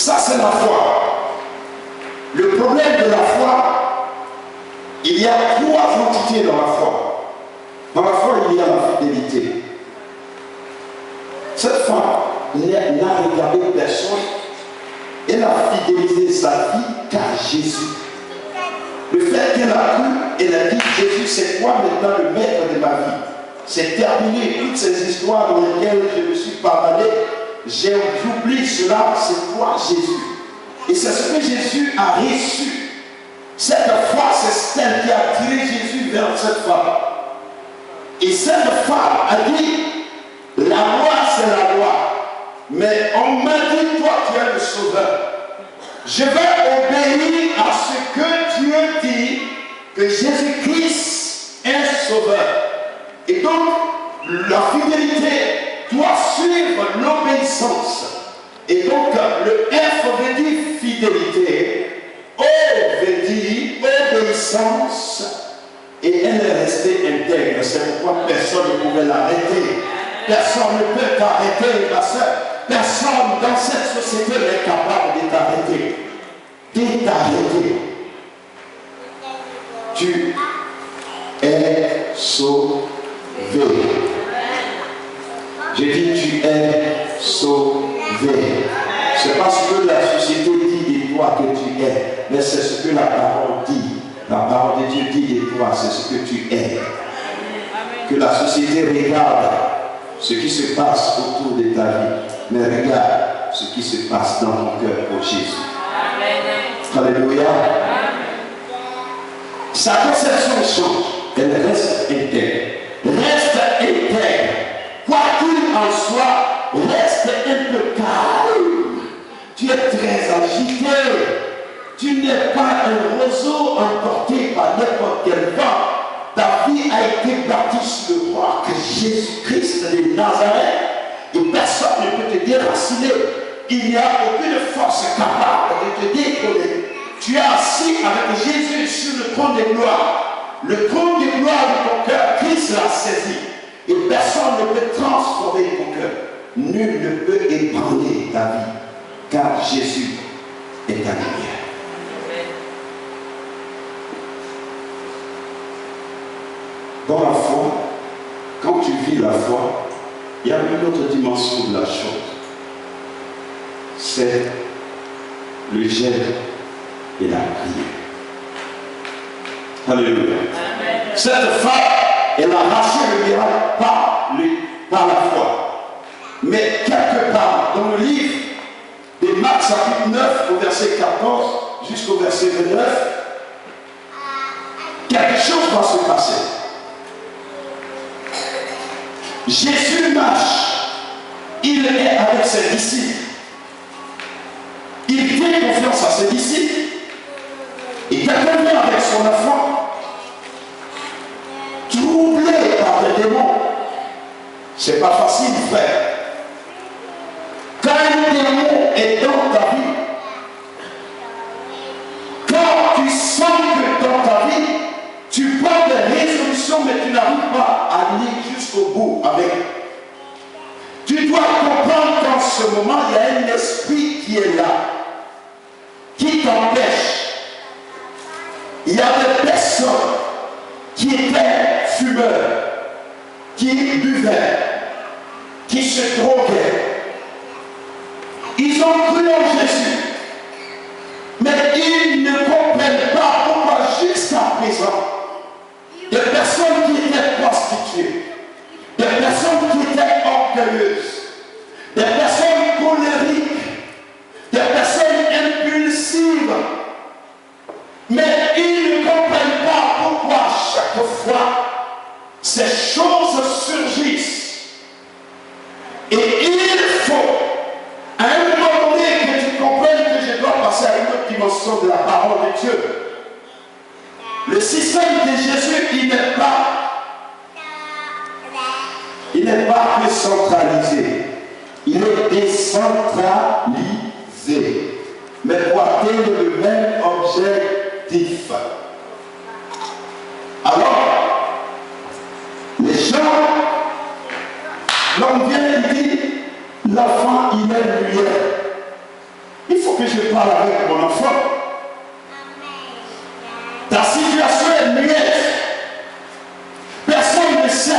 Ça, c'est la foi. Le problème de la foi, il y a trois entités dans la foi. Dans la foi, il y a la fidélité. Cette femme n'a regardé personne. Elle a fidélisé sa vie qu'à Jésus. Le fait qu'elle a cru, elle a dit, Jésus, c'est toi maintenant le maître de ma vie. C'est terminé. Toutes ces histoires dans lesquelles je me suis pardonné, j'oublie cela, c'est toi Jésus. Et c'est ce que Jésus a reçu. Cette foi, c'est celle qui a tiré Jésus vers cette femme. Et cette femme a dit, la loi c'est la loi. Mais on m'a dit, toi tu es le sauveur. Je vais obéir à ce que Dieu dit, que Jésus-Christ est sauveur. Et donc, la fidélité doit suivre l'obéissance. Et donc, le F veut dire fidélité, O veut dire obéissance, et elle est restée intègre. C'est pourquoi personne ne pouvait l'arrêter. Personne ne peut t'arrêter, ma soeur. Personne dans cette société n'est capable de t'arrêter. De t'arrêter. Tu es sauvé. Je dis tu es sauvé. C'est pas ce que la société dit de toi que tu es, mais c'est ce que la parole dit. La parole de Dieu dit de toi, c'est ce que tu es. Que la société regarde ce qui se passe autour de ta vie, mais regarde ce qui se passe dans ton cœur pour Jésus. Alléluia. Sa conception change, elle reste intègre. Reste intègre. Quoi qu'il en soit, reste un peu calme. Tu es très agité. Tu n'es pas un roseau emporté par n'importe quel vent. Ta vie a été bâtie sur le roc Jésus-Christ de Nazareth. Et personne ne peut te déraciner. Il n'y a aucune force capable de te décoller. Tu es assis avec Jésus sur le trône de gloire. Le trône de gloire de ton cœur, Christ l'a saisi. Et personne ne peut transformer ton cœur. Nul ne peut ébranler ta vie. Car Jésus est ta lumière. Dans la foi, quand tu vis la foi, il y a une autre dimension de la chose. C'est le gel et la prière. Alléluia. Cette femme, elle a arraché le miracle par la foi. Mais quelque part dans le livre de Marc chapitre 9 au verset 14 jusqu'au verset 29, quelque chose va se passer. Jésus marche, il est avec ses disciples. Il fait confiance à ses disciples. Et quelqu'un vient avec son enfant, troublé par des démons. C'est pas facile, frère. Quand un démon est dans ta vie, quand tu sens que dans ta vie, tu prends des résolutions, mais tu n'arrives pas à aller jusqu'au bout avec. Tu dois comprendre qu'en ce moment, il y a un esprit qui est là, qui t'empêche. Il y a des personnes qui étaient fumeurs, qui buvaient, qui se droguaient. Ils ont cru en Jésus, mais ils ne comprennent pas pourquoi jusqu'à présent, des personnes qui étaient prostituées, des personnes qui étaient orgueilleuses, des personnes colériques, des personnes impulsives, mais ils ne comprennent pas pourquoi chaque fois ces choses surgissent. Et il faut, à un moment donné, que tu comprennes que je dois passer à une autre dimension de la parole de Dieu. Le système de Jésus, il n'est pas que centralisé. Il est décentralisé. Mais pour atteindre le même objectif. Alors, les gens, l'on vient et dit, l'enfant, il est muet. Il faut faut que je parle avec mon enfant. Ta situation est muette. Personne ne sait.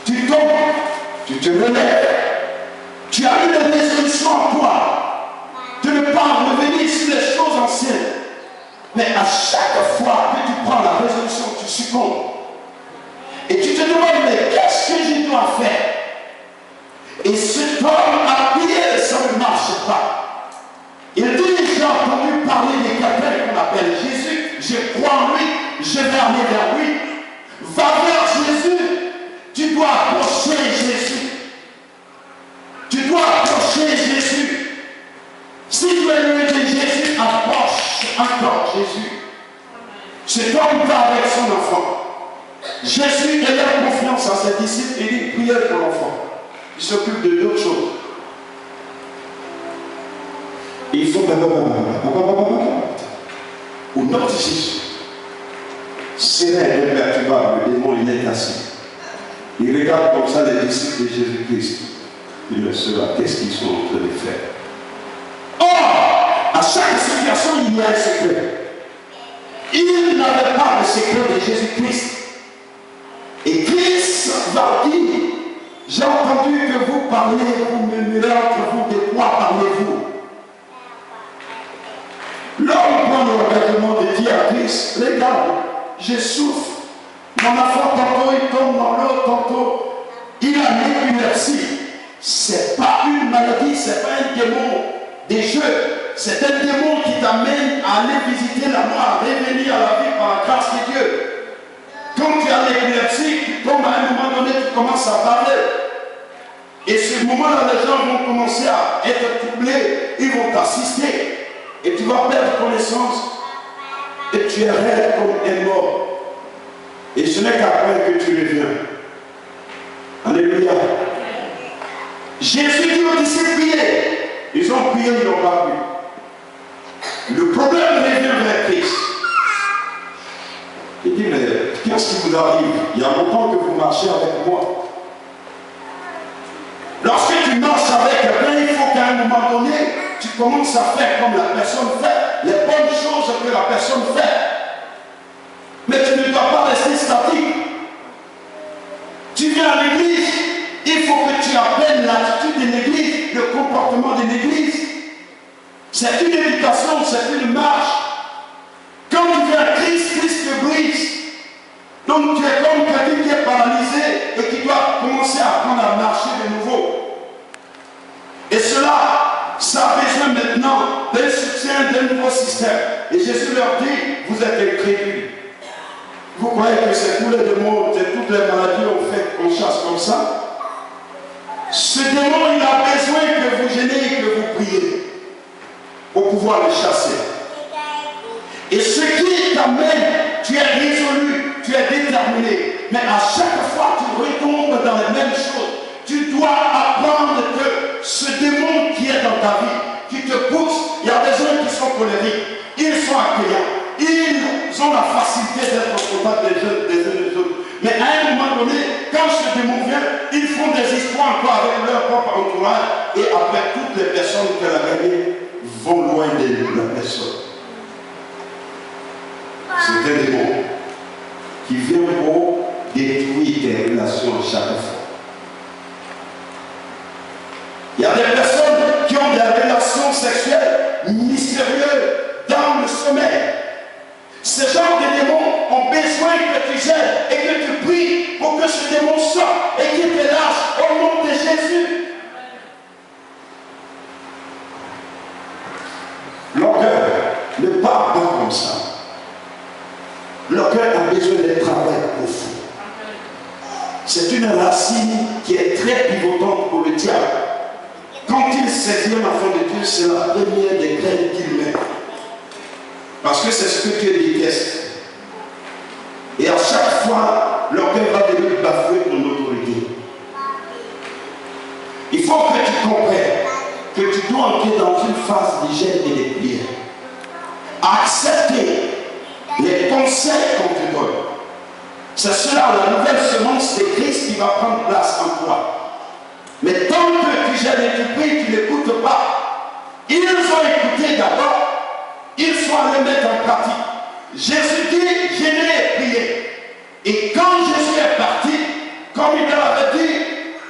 Tu tombes, tu te relèves. Tu as une résolution en toi de ne pas revenir sur les choses anciennes. Mais à chaque fois que tu prends la résolution, tu succombes. Et tu te demandes, mais qu'est-ce que je dois faire? Et cet homme a prié et ça ne marche pas. Il dit, j'ai entendu parler de quelqu'un qu'on appelle Jésus. Je crois en lui, je vais aller vers lui. Va vers Jésus. Tu dois approcher Jésus. Tu dois approcher Jésus. Si tu es loin de Jésus, approche encore Jésus. Cet homme va avec son enfant. Jésus élève confiance à ses disciples et dit, priez pour l'enfant. Il s'occupe de d'autres choses. Et il faut au nom de Jésus. Serein et imperturbable, le démon il est assis. Il regarde comme ça les disciples de Jésus-Christ. Il le saura, qu'est-ce qu'ils sont en train de faire? Or, à chaque situation, il y a un secret. Il n'avait pas le secret de Jésus-Christ. Et Christ va dire, j'ai entendu que vous parlez, vous murmurez entre vous, de quoi parlez-vous? L'homme prend l'engagement de dire à Christ, regarde, je souffre. Mon enfant, tantôt il tombe dans l'eau, tantôt il a l'épilepsie. Ce n'est pas une maladie, ce n'est pas un démon des jeux. C'est un démon qui t'amène à aller visiter la mort, à revenir à la vie par la grâce de Dieu. Quand tu as l'épilepsie, tu tombes à un moment donné, tu commences à parler. Et ce moment-là, les gens vont commencer à être troublés, ils vont t'assister. Et tu vas perdre connaissance. Et tu es raide comme un mort. Et ce n'est qu'après que tu reviens. Alléluia. Jésus dit aux disciples, priez. Ils ont prié, ils n'ont pas pu. Le problème revient vers Christ. Il dit, mais qu'est-ce qui vous arrive? Il y a longtemps que vous marchez avec moi. Lorsque tu marches avec quelqu'un, il faut qu'à un moment donné, tu commences à faire comme la personne fait, les bonnes choses que la personne fait. Mais tu ne dois pas rester statique. Tu viens à l'église, il faut que tu apprennes l'attitude de l'église, le comportement de l'église. C'est une éducation, c'est une marche. Quand tu viens à Christ, Christ te brise. Donc tu es comme quelqu'un qui est paralysé et qui doit commencer à apprendre à marcher de nouveau. Et cela, ça a besoin maintenant d'un soutien d'un nouveau système. Et Jésus leur dit, vous êtes incrédules. Vous croyez que c'est tous les démons, c'est toutes les maladies qu'on chasse comme ça? Ce démon, il a besoin que vous gênez et que vous priez pour pouvoir le chasser. Et ce qui t'amène, tu es résolu, tu es déterminé. Mais à chaque fois, tu retombes dans les mêmes choses. Tu dois apprendre que ce démon qui est dans ta vie, qui te pousse, il y a des gens qui sont colériques, ils sont accueillants, ils ont la facilité d'être au contact des uns des autres. Mais à un moment donné, quand ce démon vient, ils font des histoires encore avec leur propre entourage, et après, toutes les personnes qu'elle a gagnées vont loin de la personne. C'est un démon qui vient pour détruire tes relations chaque fois. Il y a des personnes qui ont des relations sexuelles mystérieuses dans le sommeil. Ces gens de démons ont besoin que tu gères et que tu pries pour que ce démon sorte et qu'il te lâche au nom de Jésus. L'orgueil ne part pas comme ça. L'orgueil a besoin d'un travail profond. C'est une racine qui est très pivotante pour le diable. Quand il saisit l'enfant de Dieu, c'est la première des graines qu'il met. Parce que c'est ce que Dieu déteste. Et à chaque fois, l'orgueil va venir bafouer ton autorité. Il faut que tu comprennes que tu dois entrer dans une phase de gêne et de prière. Accepter les conseils qu'on te donne. C'est cela, la nouvelle semence de Christ qui va prendre place en toi. Mais tant que tu gênes et tu pries, tu n'écoutes pas. Ils ont écouté d'abord, ils sont allés mettre en pratique. Jésus dit, je l'ai prié. Et quand Jésus est parti, comme il leur avait dit,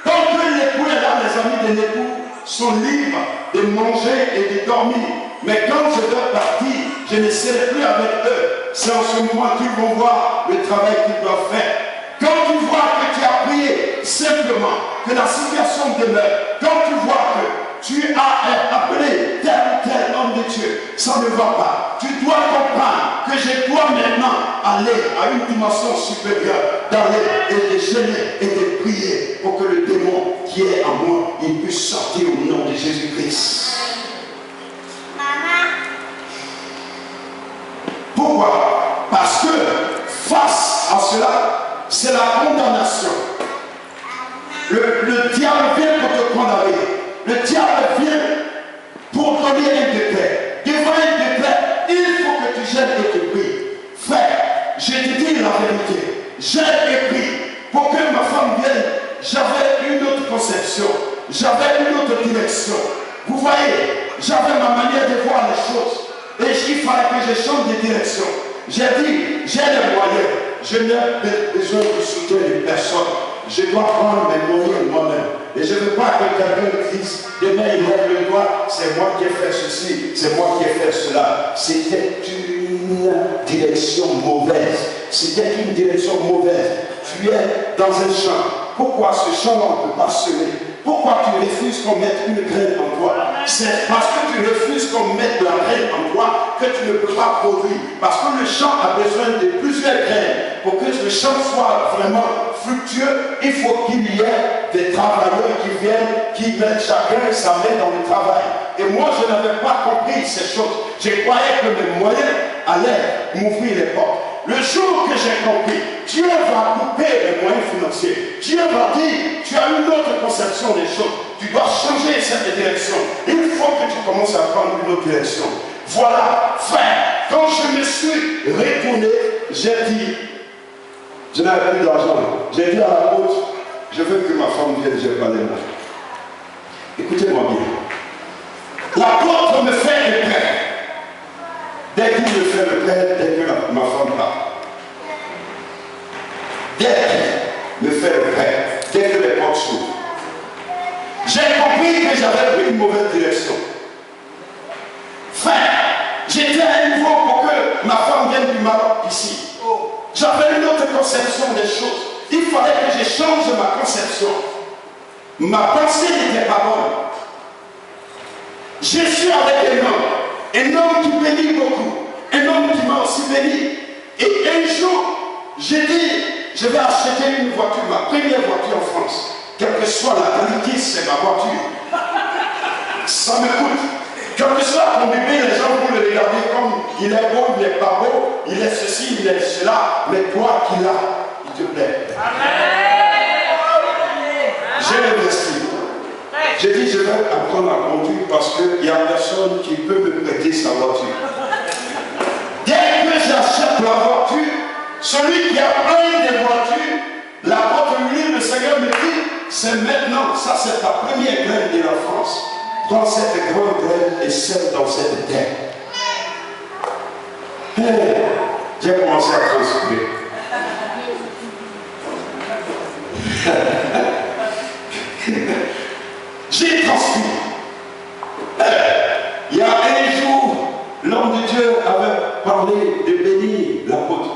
tant que l'époux est là, les amis de l'époux sont libres de manger et de dormir. Mais quand je dois partir, je ne serai plus avec eux. C'est en ce moment qu'ils vont voir le travail qu'ils doivent faire. Quand tu vois que tu as prié simplement, que la situation demeure, quand tu vois que tu as appelé tel ou tel homme de Dieu, ça ne va pas. Tu dois comprendre que je dois maintenant aller à une dimension supérieure, d'aller et de gêner et de prier pour que le démon qui est en moi, il puisse sortir au nom de Jésus-Christ. Pourquoi? Parce que face à cela, c'est la condamnation. Le diable vient pour te condamner. Le diable vient pour donner un décret. Devant un décret, il faut que tu gênes et que tu pries. Frère, je te dis la vérité. J'ai pris pour que ma femme vienne. J'avais une autre conception. J'avais une autre direction. Vous voyez, j'avais ma manière de voir les choses. Et il fallait que je change de direction. J'ai dit, j'ai les moyens. Je n'ai besoin du soutien de personne. Je dois prendre mes moyens moi-même. Et je ne veux pas que quelqu'un dise, demain il lève le doigt, c'est moi qui ai fait ceci, c'est moi qui ai fait cela. C'était une direction mauvaise. C'était une direction mauvaise. Tu es dans un champ. Pourquoi ce champ on ne peut pas semer? Pourquoi tu refuses qu'on mette une graine en toi? C'est parce que tu refuses qu'on mette de la graine en toi que tu ne peux pas produire. Parce que le champ a besoin de plusieurs graines. Pour que le champ soit vraiment fructueux, il faut qu'il y ait des travailleurs qui viennent, qui mettent chacun sa main dans le travail. Et moi, je n'avais pas compris ces choses. Je croyais que mes moyens allaient m'ouvrir les portes. Le jour que j'ai compris, Dieu va couper les moyens financiers. Dieu va dire, tu as une autre conception des choses. Tu dois changer cette direction. Il faut que tu commences à prendre une autre direction. Voilà, frère, quand je me suis retourné, j'ai dit, je n'avais plus d'argent. J'ai dit à l'apôtre, je veux que ma femme vienne, j'ai pas les mots. Écoutez-moi bien. L'apôtre me fait le prêt. Dès qu'il me fait le prêt, dès que ma femme part. Dès qu'il me fait le prêt, dès que les portes s'ouvrent. J'ai compris que j'avais pris une mauvaise direction. Frère, j'étais à un niveau pour que ma femme vienne du Maroc ici. J'avais une autre conception des choses. Il fallait que je change ma conception. Ma pensée n'était pas bonne. Je suis avec un homme qui bénit beaucoup, un homme qui m'a aussi béni. Et un jour, j'ai dit, je vais acheter une voiture, ma première voiture en France. Quelle que soit la qualité, c'est ma voiture. Ça me coûte. Quel que soit mon bébé, les gens vont le regarder comme il est beau, il n'est pas beau, il est ceci, il est cela, mais toi qui l'as, il te plaît. J'ai investi. J'ai dit, je vais apprendre à conduire parce qu'il n'y a personne qui peut me prêter sa voiture. Dès que j'achète la voiture, celui qui a plein de voitures, l'apôtre lui, le Seigneur me dit, c'est maintenant, ça c'est ta première graine de la France. Dans cette grande graine et celle dans cette terre. Hey, j'ai commencé à transpirer. J'ai transpiré. Il y a un jour, l'homme de Dieu avait parlé de bénir l'apôtre.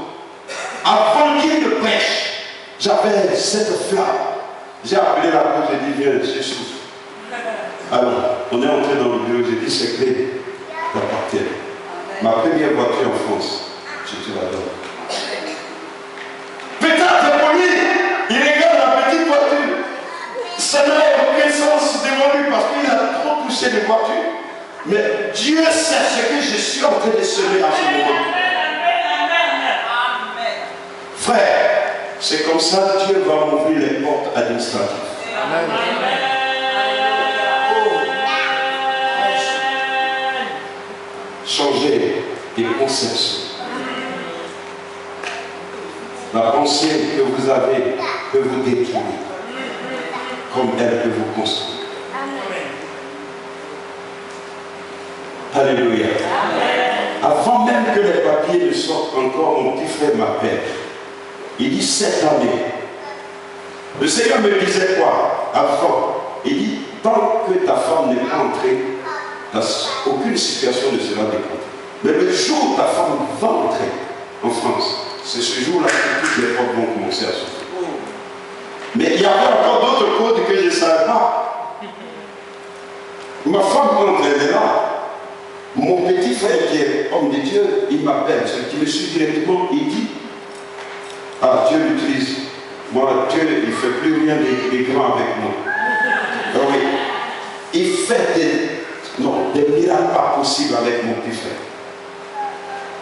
Avant qu'il ne prêche, j'avais cette flamme. J'ai appelé l'apôtre, j'ai dit, viens, je souffre. Alors, on est entré dans le bureau, j'ai dit, c'est clé d'appartenir. Ma première voiture en France, je te la donne. Peut-être pour lui, il regarde la petite voiture. Ça n'a aucun sens devant lui parce qu'il a trop poussé les voitures. Mais Dieu sait ce que je suis en train de semer à ce moment. Frère, c'est comme ça que Dieu va m'ouvrir les portes administratives. Amen. Changer des conceptions. La pensée que vous avez peut vous détruire comme elle peut vous construire. Alléluia. Avant même que les papiers ne sortent encore, mon petit frère m'appelle. Il dit, cette année, le Seigneur me disait quoi avant? Il dit, tant que ta femme n'est pas entrée, aucune situation ne sera décomptée. Mais le jour où ta femme va entrer en France, c'est ce jour-là que toutes les portes vont commencer à s'ouvrir. Mais il y avait encore d'autres codes que je ne savais pas. Ma femme, quand elle est là, mon petit frère qui est homme de Dieu, il m'appelle, celui qui me suit directement, il dit, ah, Dieu l'utilise. Moi, Dieu, il ne fait plus rien de grand avec moi. Ah oui. Il fait des miracles pas possibles avec mon petit frère.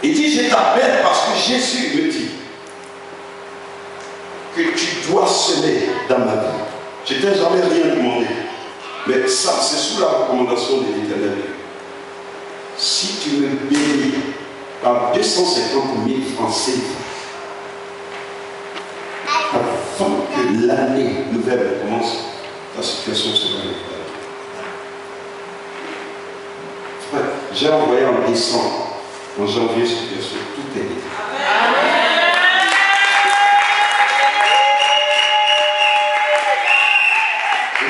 Il dit, je t'appelle parce que Jésus me dit que tu dois semer dans ma vie. Je ne t'ai jamais rien demandé. Mais ça, c'est sous la recommandation de l'Éternel. Si tu me bénis par 250 000 francs CFA, avant que l'année nouvelle commence, ta situation sera réglée. Frère, j'ai envoyé en décembre, en janvier, situation, tout est réglé.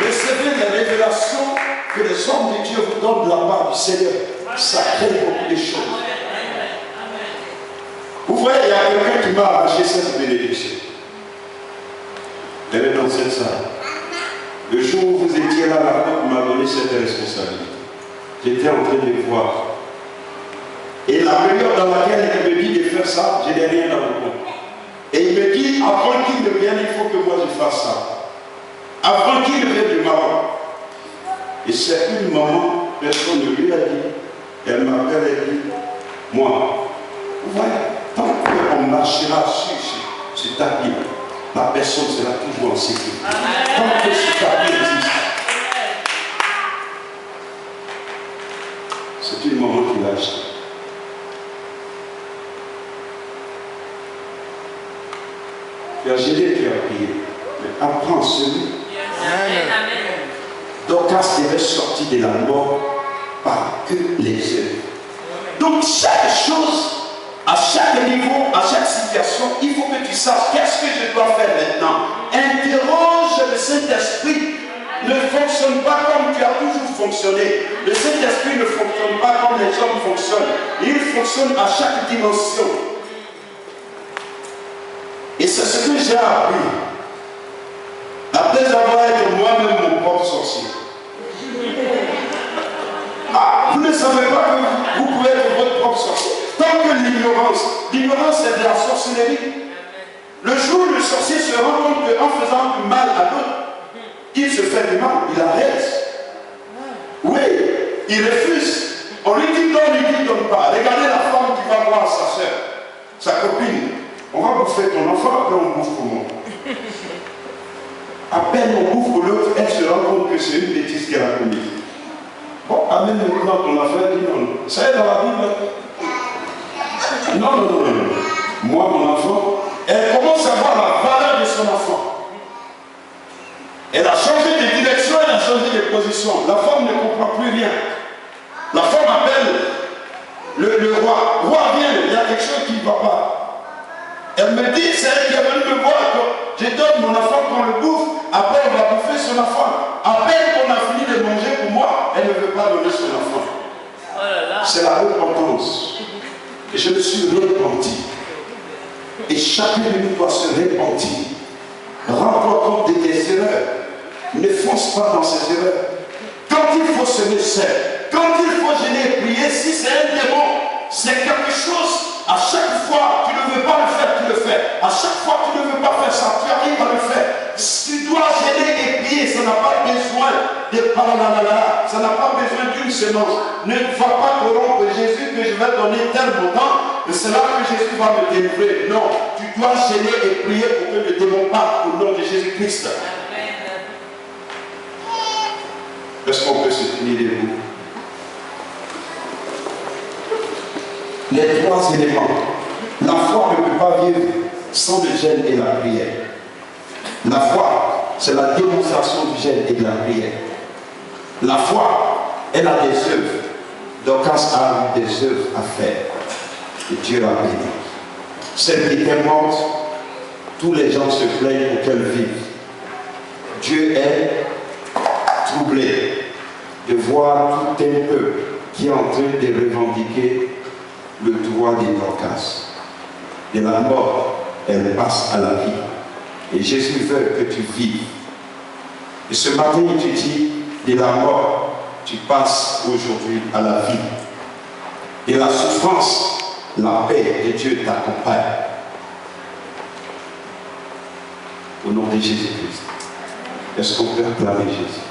Recevez les révélations que les hommes de Dieu vous donnent de la part du Seigneur. Ça crée beaucoup de choses. Vous voyez, il y a quelqu'un qui m'a arraché cette bénédiction. Elle est dans cette salle. Le jour où vous étiez là, la porte m'a donné cette responsabilité. J'étais en train de voir. Et la période dans laquelle il me dit de faire ça, je n'ai rien dans le compte. Et il me dit, avant qu'il ne vienne, il faut que moi je fasse ça. Avant qu'il ne vienne du Maroc. Et c'est une maman, personne ne lui a dit. Elle m'appelle et dit, moi, vous voyez, tant qu'on marchera sur ce tapis, la personne sera toujours en sécurité. Tant que ce tapis existe. C'est une maman qui l'a acheté. Tu as gêné, tu as prié. Mais apprends celui. Dorcas devait sortir de la mort par que les œuvres. Donc chaque chose, à chaque niveau, à chaque situation, il faut que tu saches qu'est-ce que je dois faire maintenant. Interroge le Saint-Esprit. Ne fonctionne pas comme tu as toujours fonctionné. Le Saint-Esprit ne fonctionne pas comme les hommes fonctionnent. Il fonctionne à chaque dimension. Et c'est ce que j'ai appris. Après avoir été moi-même mon propre sorcier. Ah, vous ne savez pas que vous pouvez être votre propre sorcier. Tant que l'ignorance c'est de la sorcellerie. Le jour où le sorcier se rend compte qu'en faisant du mal à l'autre, il se fait du mal, il arrête. Oui, il refuse. On lui dit donne, il dit donne pas. Regardez la femme qui va voir sa soeur, sa copine. On va bouffer ton enfant, après on bouffe pour moi. À peine on bouffe pour l'autre, elle se rend compte que c'est une bêtise qu'elle a commise. Bon, amène maintenant ton affaire, dis non. Ça est dans la Bible. Non. Moi, mon enfant, elle commence à voir la valeur de son enfant. Elle a changé de direction, elle a changé de position. La femme ne comprend plus rien. La femme appelle le roi. Roi, viens, il y a quelque chose qui ne va pas. Elle me dit, c'est elle qui est venue me voir. Je donne mon enfant qu'on le bouffe. Après, on va bouffer son enfant. À peine qu'on a fini de manger pour moi, elle ne veut pas donner son enfant. C'est la repentance. Et je me suis repenti. Et chacun de nous doit se repentir. Rends-toi compte de tes erreurs. Ne fonce pas dans ces erreurs. Quand il faut se laisser, quand il faut gêner et prier, si c'est un démon, c'est quelque chose. À chaque fois, tu ne veux pas le faire, tu le fais. À chaque fois, tu ne veux pas faire ça, tu arrives à le faire. Tu dois gêner et prier. Ça n'a pas besoin de parlalala. Ça n'a pas besoin d'une semence. Ne va pas corrompre Jésus que je vais donner tel montant. C'est là que Jésus va me délivrer. Non, tu dois gêner et prier pour que le démon parte au nom de Jésus-Christ. Est-ce qu'on peut se tenir debout? Les trois éléments. La foi ne peut pas vivre sans le jeûne et la prière. La foi, c'est la démonstration du jeûne et de la prière. La foi, elle a des œuvres. Dorcas a eu des œuvres à faire. Et Dieu l'a béni. Celle qui était morte, tous les gens se plaignent pour qu'elle vive. Dieu est troublé de voir tout un peuple qui est en train de revendiquer le droit des Dorcas. De la mort, elle passe à la vie. Et Jésus veut que tu vives. Et ce matin, tu dis, de la mort, tu passes aujourd'hui à la vie. Et la souffrance, la paix de Dieu t'accompagne. Au nom de Jésus-Christ. Est-ce qu'on peut acclamer Jésus?